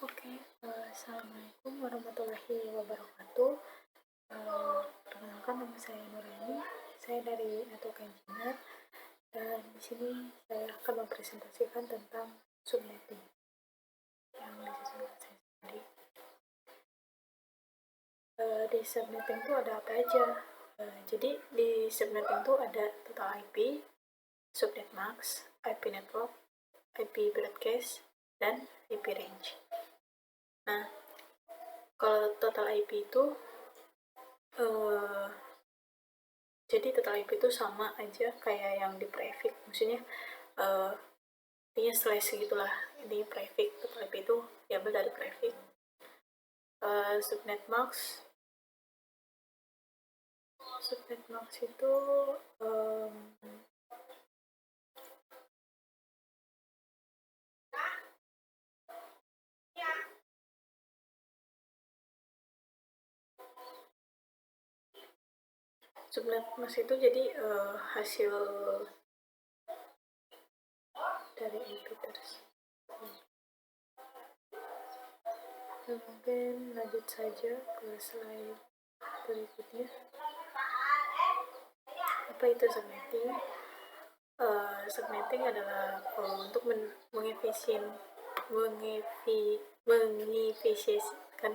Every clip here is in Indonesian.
Oke, Assalamualaikum warahmatullahi wabarakatuh. Perkenalkan nama saya Nuraini, saya dari Network Engineer, dan di sini saya akan mempresentasikan tentang subnetting yang disusun saya sendiri. Di subnetting itu ada apa aja? Jadi di subnetting itu ada total IP, subnet mask, IP network, IP broadcast, dan IP range. Nah, kalau total IP itu jadi total IP itu sama aja kayak yang di prefix, maksudnya intinya slash gitulah. Ini prefix, total IP itu diambil dari prefix. Subnet max itu subnet max itu jadi hasil dari IP tersebut. Mungkin lanjut saja ke slide berikutnya. Apa itu subnetting? Subnetting adalah untuk mengefisienkan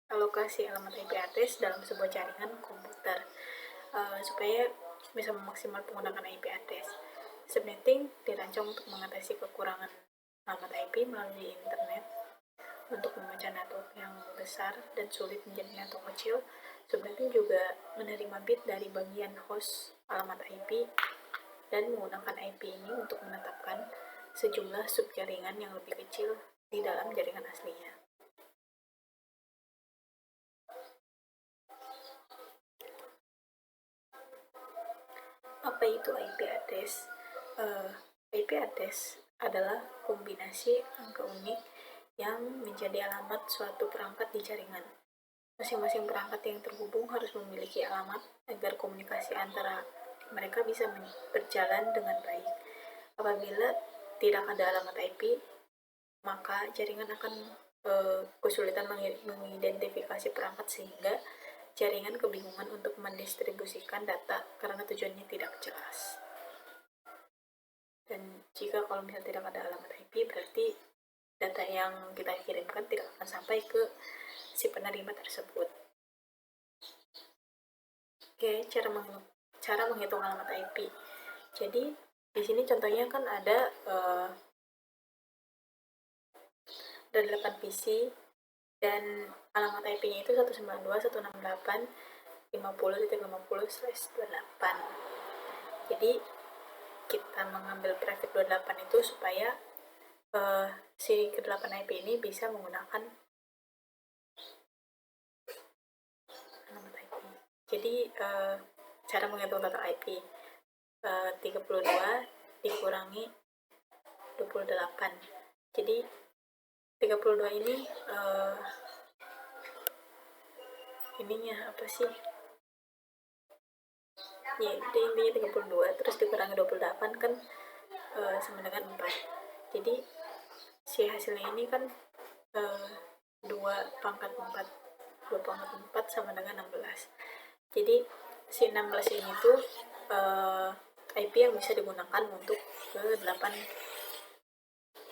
alokasi elemen IP address dalam sebuah jaringan komputer supaya bisa memaksimal penggunaan IP address. Subnetting dirancang untuk mengatasi kekurangan alamat IP melalui internet. Untuk memecah network yang besar dan sulit menjadi network kecil, subnetting juga menerima bit dari bagian host alamat IP dan menggunakan IP ini untuk menetapkan sejumlah subjaringan yang lebih kecil di dalam jaringan aslinya. Apa itu IP address? IP address adalah kombinasi angka unik yang menjadi alamat suatu perangkat di jaringan. Masing-masing perangkat yang terhubung harus memiliki alamat agar komunikasi antara mereka bisa berjalan dengan baik. Apabila tidak ada alamat IP, maka jaringan akan kesulitan mengidentifikasi perangkat sehingga jaringan kebingungan untuk mendistribusikan data karena tujuannya tidak jelas. Dan jika kalau misalnya tidak ada alamat IP, berarti data yang kita kirimkan tidak akan sampai ke si penerima tersebut. Oke, cara menghitung alamat IP. Jadi di sini contohnya kan ada 8 PC dan alamat IP-nya itu 192.168.50.50/28. Jadi kita mengambil prefix 28 itu supaya si ke-8 IP ini bisa menggunakan alamat IP. Jadi cara menghitung total IP 32 dikurangi 28. Jadi 32 ini ininya apa sih? Ya, itu intinya 32 terus dikurangi 28 kan sama dengan 4. Jadi si hasilnya ini kan 2 pangkat 4 sama dengan 16. Jadi si 16 ini tuh IP yang bisa digunakan untuk ke 8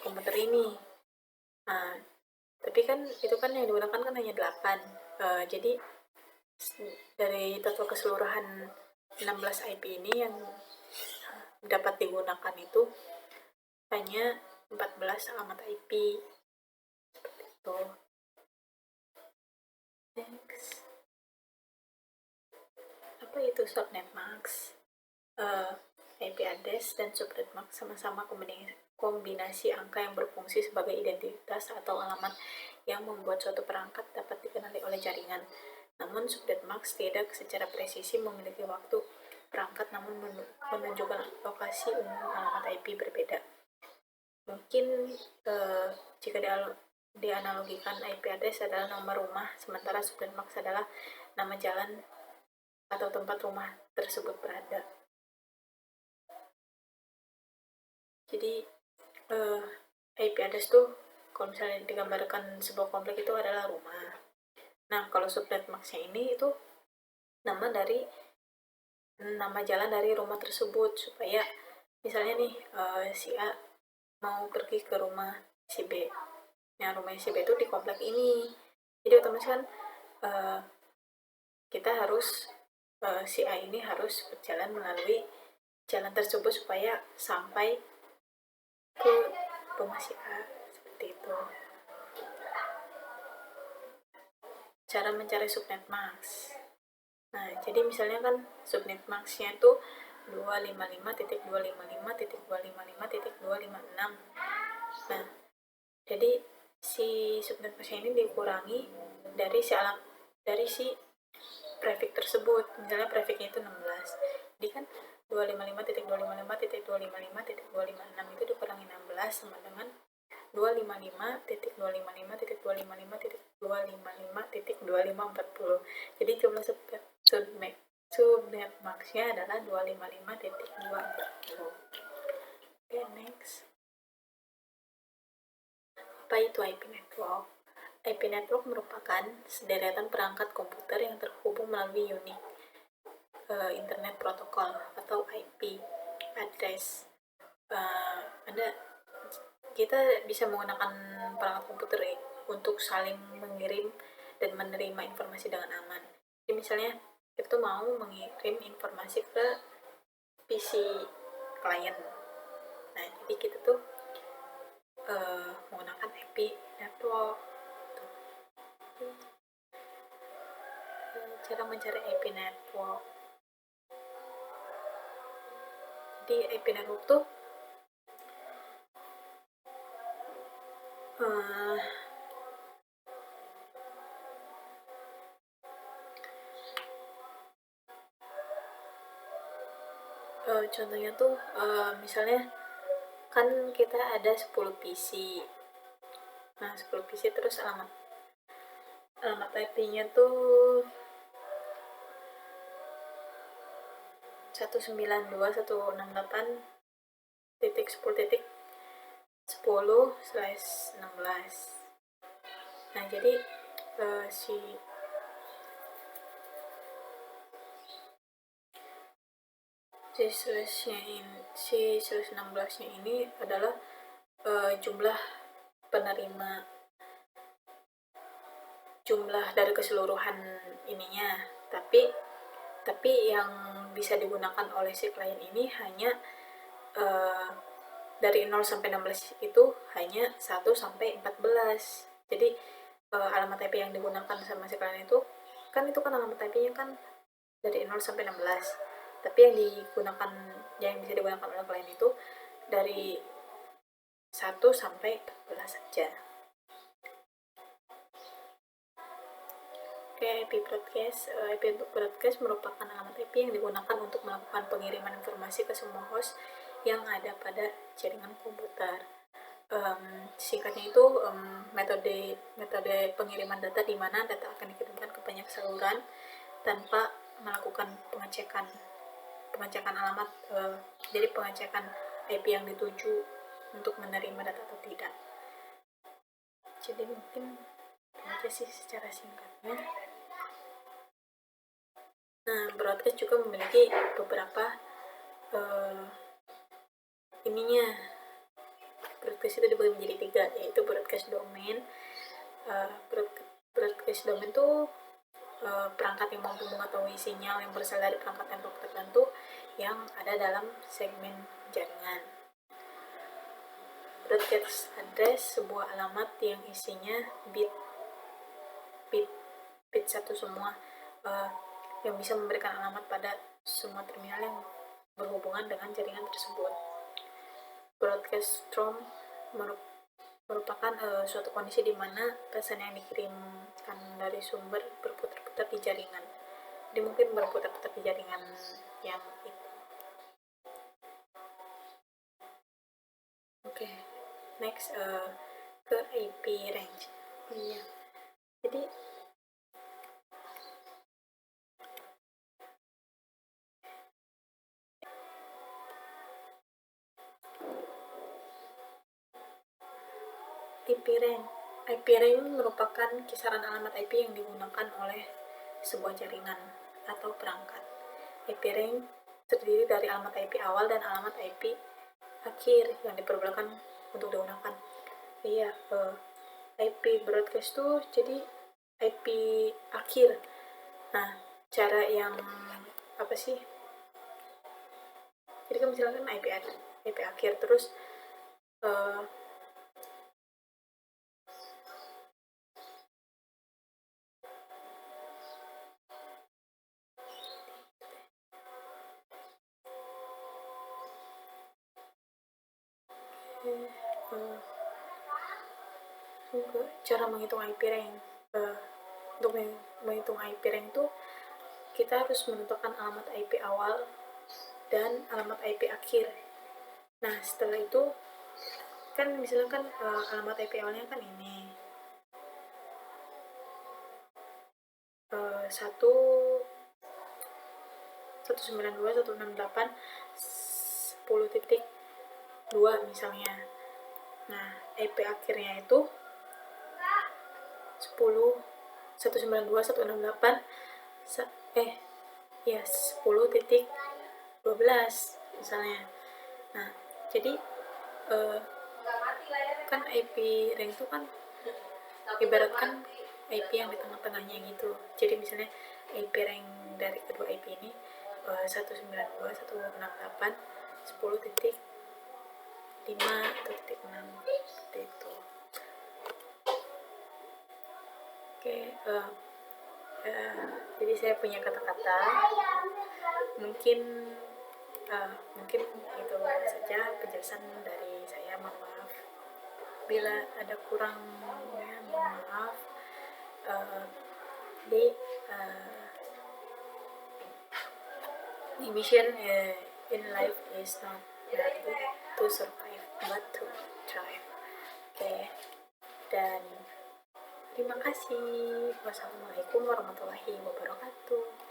komputer ini. Nah, tapi kan itu kan yang digunakan kan hanya 8. Jadi dari total keseluruhan 16 IP ini yang dapat digunakan itu hanya 14 alamat IP. Seperti itu. Next. Apa itu subnet mask? IP address dan subnet mask sama-sama kombinasi angka yang berfungsi sebagai identitas atau alamat yang membuat suatu perangkat dapat dikenali oleh jaringan. Namun subnet mask tidak secara presisi memiliki waktu perangkat, namun menunjukkan lokasi umum alamat IP berbeda. Mungkin jika dianalogikan, IP address adalah nama rumah, sementara subnet mask adalah nama jalan atau tempat rumah tersebut berada. Jadi IP address tuh kalau misalnya digambarkan sebuah komplek itu adalah rumah. Nah, kalau subnet max-nya ini itu nama jalan dari rumah tersebut, supaya misalnya nih si A mau pergi ke rumah si B. Nah, rumah si B itu di komplek ini. Jadi otomatis kan kita harus si A ini harus berjalan melalui jalan tersebut supaya sampai ke rumah si A, seperti itu. Cara mencari subnet max. Nah, jadi misalnya kan subnet max-nya itu 255.255.255.256. Nah, jadi si subnet max-nya ini dikurangi dari si prefix tersebut. Misalnya prefixnya itu 16. Jadi kan 255.255.255.256 itu dikurangi 16 sama dengan 255.255.255.255.2540. Jadi jumlah subnet max-nya adalah 255.240. Oke, next. Apa itu IP network? IP network merupakan sederetan perangkat komputer yang terhubung melalui unique internet protocol atau IP address. Kita bisa menggunakan perangkat komputer untuk saling mengirim dan menerima informasi dengan aman. Jadi misalnya kita tuh mau mengirim informasi ke PC klien. Nah, jadi kita tuh menggunakan IP network. Cara mencari IP network. Jadi IP network tuh contohnya tuh misalnya kan kita ada 10 PC. Nah, 10 PC terus alamat IP-nya tuh 192.168.10.10/16. Nah, jadi si 16-nya ini adalah jumlah dari keseluruhan ininya, tapi yang bisa digunakan oleh si klien ini hanya dari 0 sampai 16 itu hanya 1 sampai 14. Jadi alamat IP yang digunakan sama si klien itu kan alamat IP-nya kan dari 0 sampai 16. Tapi yang bisa digunakan oleh klien itu dari 1 sampai 14 saja. Oke, IP broadcast. IP broadcast merupakan alamat IP yang digunakan untuk melakukan pengiriman informasi ke semua host yang ada pada jaringan komputer. Singkatnya itu metode pengiriman data di mana data akan dikirimkan ke banyak saluran tanpa melakukan pengecekan alamat, jadi pengecekan IP yang dituju untuk menerima data atau tidak. Jadi mungkin itu aja sih secara singkatnya. Nah, broadcast juga memiliki beberapa broadcast itu dibagi menjadi 3, yaitu broadcast domain. Broadcast domain itu perangkat yang mampu mengetahui sinyal yang berasal dari perangkat network tertentu yang ada dalam segmen jaringan. Broadcast address sebuah alamat yang isinya bit satu semua, yang bisa memberikan alamat pada semua terminal yang berhubungan dengan jaringan tersebut. Broadcast stream merupakan suatu kondisi di mana pesan yang dikirimkan dari sumber berputar-putar di jaringan. Jadi mungkin berputar-putar di jaringan yang itu. Oke, next ke IP range. Jadi IP range IP ring merupakan kisaran alamat IP yang digunakan oleh sebuah jaringan atau perangkat. IP ring terdiri dari alamat IP awal dan alamat IP akhir yang diperbolehkan untuk digunakan. Iya, IP broadcast tuh jadi IP akhir. Nah, cara yang apa sih? Jadi kan misalkan IP akhir terus cara menghitung IP rank. Untuk menghitung IP rank itu kita harus menentukan alamat IP awal dan alamat IP akhir. Nah, setelah itu kan misalkan alamat IP awalnya kan ini 192.168.10.2 misalnya. Nah, IP akhirnya itu 10.192.10.12 misalnya. Nah, jadi kan IP rank itu kan ibaratkan IP yang di tengah-tengahnya gitu. Jadi misalnya IP rank dari kedua IP ini 192.168.10.5 atau .6 seperti itu. Oke, jadi saya punya kata-kata. Mungkin itu saja penjelasan dari saya. Mohon maaf bila ada kurangnya, mohon maaf. The mission in life is not to survive but to thrive. Oke, dan terima kasih. Wassalamualaikum warahmatullahi wabarakatuh.